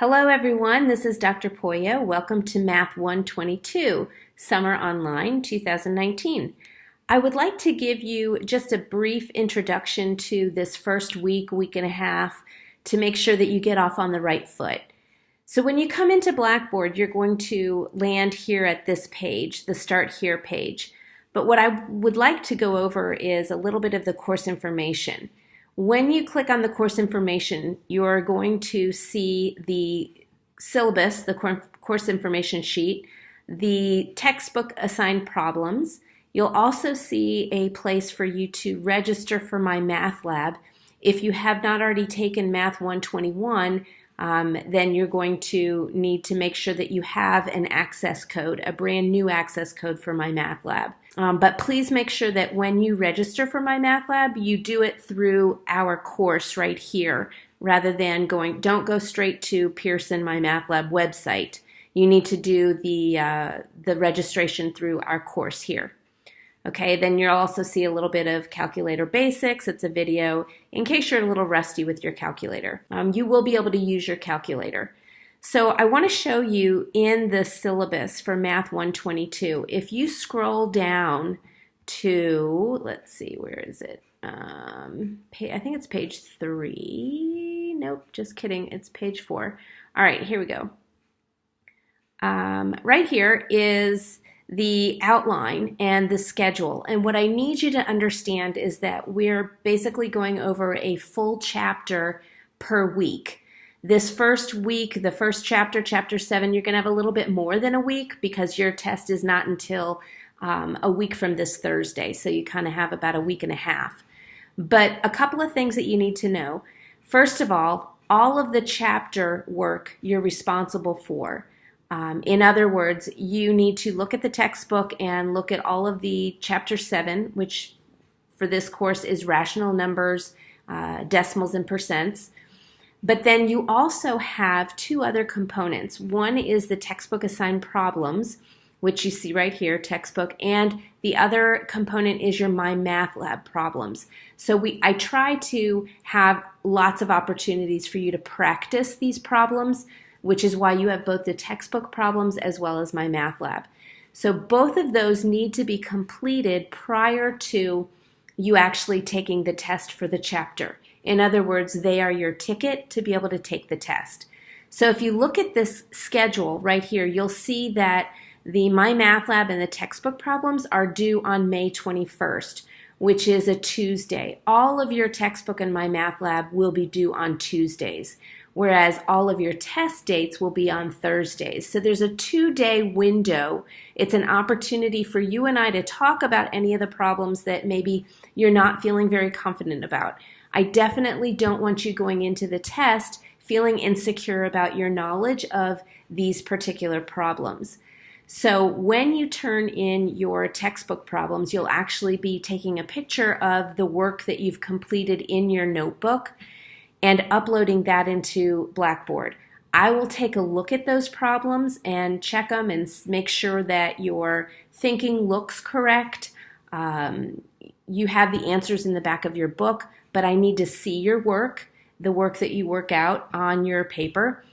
Hello everyone, this is Dr. Poya. Welcome to Math 122, Summer Online 2019. I would like to give you just a brief introduction to this first week, week and a half, to make sure that you get off on the right foot. So when you come into Blackboard, you're going to land here at this page, the Start Here page. But what I would like to go over is a little bit of the course information. When you click on the course information, you're going to see the syllabus, the course information sheet, the textbook assigned problems. You'll also see a place for you to register for my math lab. If you have not already taken Math 121, then you're going to need to make sure that you have an access code, a brand new access code for my math lab. But please make sure that when you register for my math lab, you do it through our course right here, rather than don't go straight to Pearson My Math Lab website. You need to do the registration through our course here. Okay, then you'll also see a little bit of calculator basics. It's a video in case you're a little rusty with your calculator. You will be able to use your calculator. So I want to show you in the syllabus for Math 122, if you scroll down to, let's see, where is it? I think it's page 3. Nope, just kidding. It's page 4. All right, here we go. Right here is the outline and the schedule. And what I need you to understand is that we're basically going over a full chapter per week. This first week, the first chapter, chapter 7, you're going to have a little bit more than a week because your test is not until a week from this Thursday. So you kind of have about a week and a half. But a couple of things that you need to know. First of all of the chapter work you're responsible for. In other words, you need to look at the textbook and look at all of the chapter 7, which for this course is rational numbers, decimals, and percents. But then you also have two other components. One is the textbook assigned problems, which you see right here, textbook, and the other component is your My Math Lab problems. So I try to have lots of opportunities for you to practice these problems, which is why you have both the textbook problems as well as My Math Lab. So both of those need to be completed prior to you actually taking the test for the chapter. In other words, they are your ticket to be able to take the test. So if you look at this schedule right here, you'll see that the My Math Lab and the textbook problems are due on May 21st, which is a Tuesday. All of your textbook and My Math Lab will be due on Tuesdays, whereas all of your test dates will be on Thursdays. So there's a 2-day window. It's an opportunity for you and I to talk about any of the problems that maybe you're not feeling very confident about. I definitely don't want you going into the test feeling insecure about your knowledge of these particular problems. So when you turn in your textbook problems, you'll actually be taking a picture of the work that you've completed in your notebook and uploading that into Blackboard. I will take a look at those problems and check them and make sure that your thinking looks correct. You have the answers in the back of your book, but I need to see your work, the work that you work out on your paper.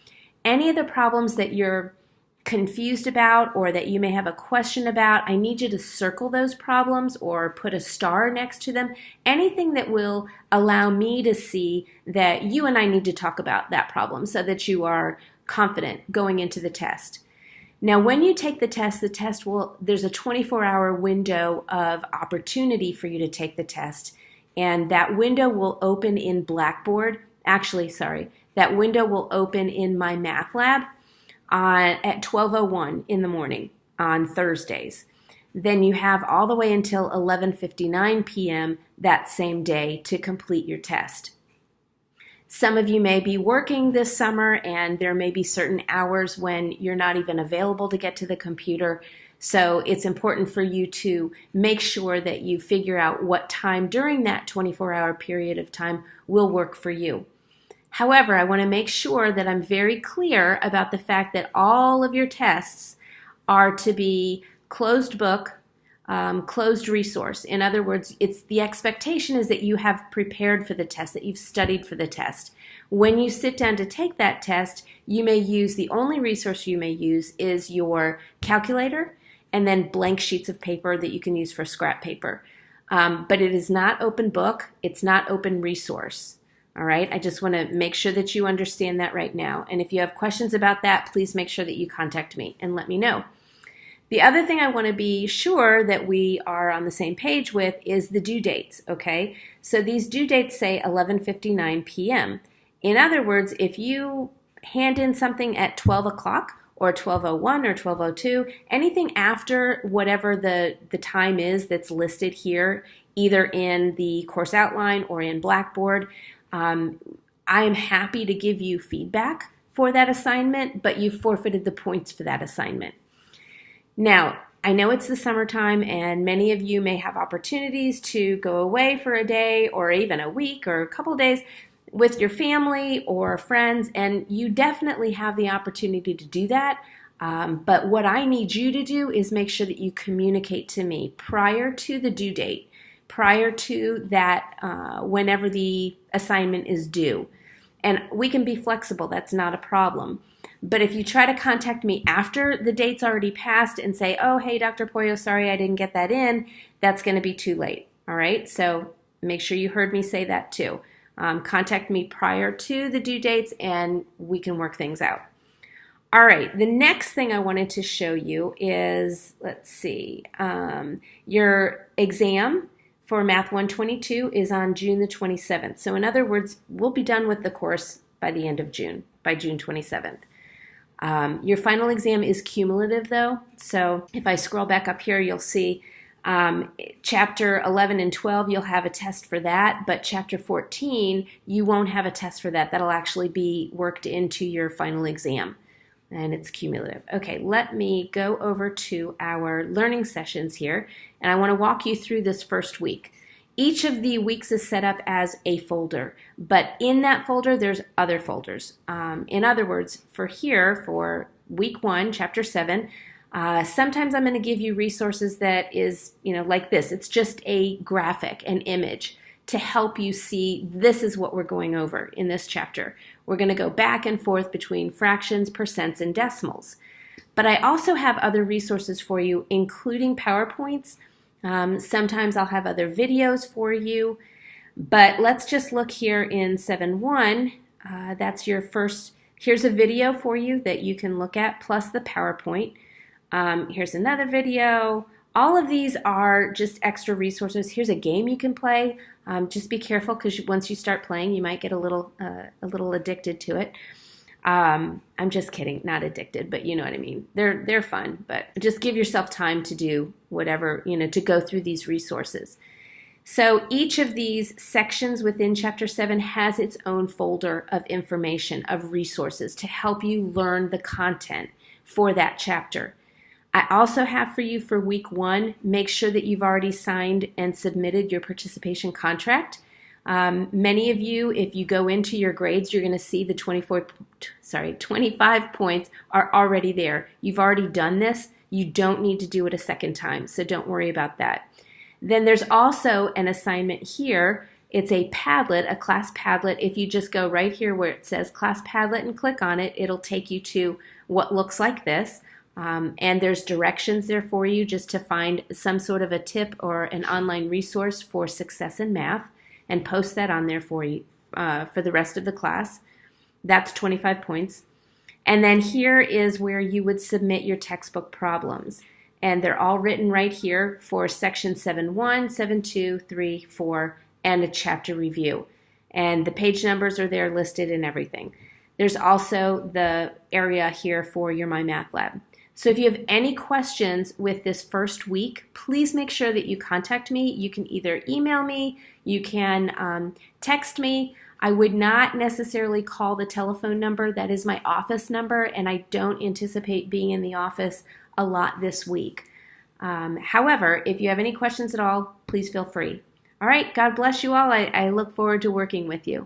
Any of the problems that you're confused about or that you may have a question about, I need you to circle those problems or put a star next to them. Anything that will allow me to see that you and I need to talk about that problem so that you are confident going into the test. Now, when you take the test there's a 24-hour window of opportunity for you to take the test, and that window will open in Blackboard. That window will open in My Math Lab at 12:01 in the morning on Thursdays. Then you have all the way until 11:59 p.m. that same day to complete your test. Some of you may be working this summer and there may be certain hours when you're not even available to get to the computer. So it's important for you to make sure that you figure out what time during that 24-hour period of time will work for you. However, I want to make sure that I'm very clear about the fact that all of your tests are to be closed book, closed resource. In other words, it's the expectation is that you have prepared for the test, that you've studied for the test. When you sit down to take that test, you may use, the only resource you may use is your calculator and then blank sheets of paper that you can use for scrap paper. But it is not open book. It's not open resource. All right. I just want to make sure that you understand that right now. And if you have questions about that, please make sure that you contact me and let me know. The other thing I want to be sure that we are on the same page with is the due dates, okay? So these due dates say 11:59 p.m. In other words, if you hand in something at 12 o'clock or 12:01 or 12:02, anything after whatever the time is that's listed here, either in the course outline or in Blackboard, I am happy to give you feedback for that assignment, but you forfeited the points for that assignment. Now, I know it's the summertime and many of you may have opportunities to go away for a day or even a week or a couple of days with your family or friends, and you definitely have the opportunity to do that. But what I need you to do is make sure that you communicate to me prior to the due date, prior to that, whenever the assignment is due. And we can be flexible, that's not a problem. But if you try to contact me after the date's already passed and say, oh, hey, Dr. Pollo, sorry I didn't get that in, that's going to be too late. All right, so make sure you heard me say that too. Contact me prior to the due dates and we can work things out. All right, the next thing I wanted to show you is, let's see, your exam for Math 122 is on June the 27th. So in other words, we'll be done with the course by the end of June, by June 27th. Your final exam is cumulative though, so if I scroll back up here, you'll see Chapter 11 and 12, you'll have a test for that, but Chapter 14, you won't have a test for that. That'll actually be worked into your final exam, and it's cumulative. Okay, let me go over to our learning sessions here, and I want to walk you through this first week. Each of the weeks is set up as a folder, but in that folder, there's other folders. In other words, for week 1, Chapter 7, sometimes I'm going to give you resources that is, like this. It's just a graphic, an image to help you see this is what we're going over in this chapter. We're going to go back and forth between fractions, percents, and decimals. But I also have other resources for you, including PowerPoints. Sometimes I'll have other videos for you. But let's just look here in 7.1. That's your first. Here's a video for you that you can look at, plus the PowerPoint. Here's another video. All of these are just extra resources. Here's a game you can play. Just be careful because once you start playing, you might get a little addicted to it. I'm just kidding, not addicted, but you know what I mean. They're fun, but just give yourself time to do whatever, to go through these resources. So each of these sections within Chapter 7 has its own folder of information, of resources to help you learn the content for that chapter. I also have for you for week 1, make sure that you've already signed and submitted your participation contract. Many of you, if you go into your grades, you're going to see the 25 points are already there. You've already done this. You don't need to do it a second time, so don't worry about that. Then there's also an assignment here. It's a Padlet, a class Padlet. If you just go right here where it says class Padlet and click on it, it'll take you to what looks like this. And there's directions there for you just to find some sort of a tip or an online resource for success in math and post that on there for you for the rest of the class. That's 25 points. And then here is where you would submit your textbook problems. And they're all written right here for section 7.1, 7.2, 3, 4, and a chapter review. And the page numbers are there listed and everything. There's also the area here for your My Math Lab. So if you have any questions with this first week, please make sure that you contact me. You can either email me, you can text me. I would not necessarily call the telephone number. That is my office number, and I don't anticipate being in the office a lot this week. However, if you have any questions at all, please feel free. All right, God bless you all. I look forward to working with you.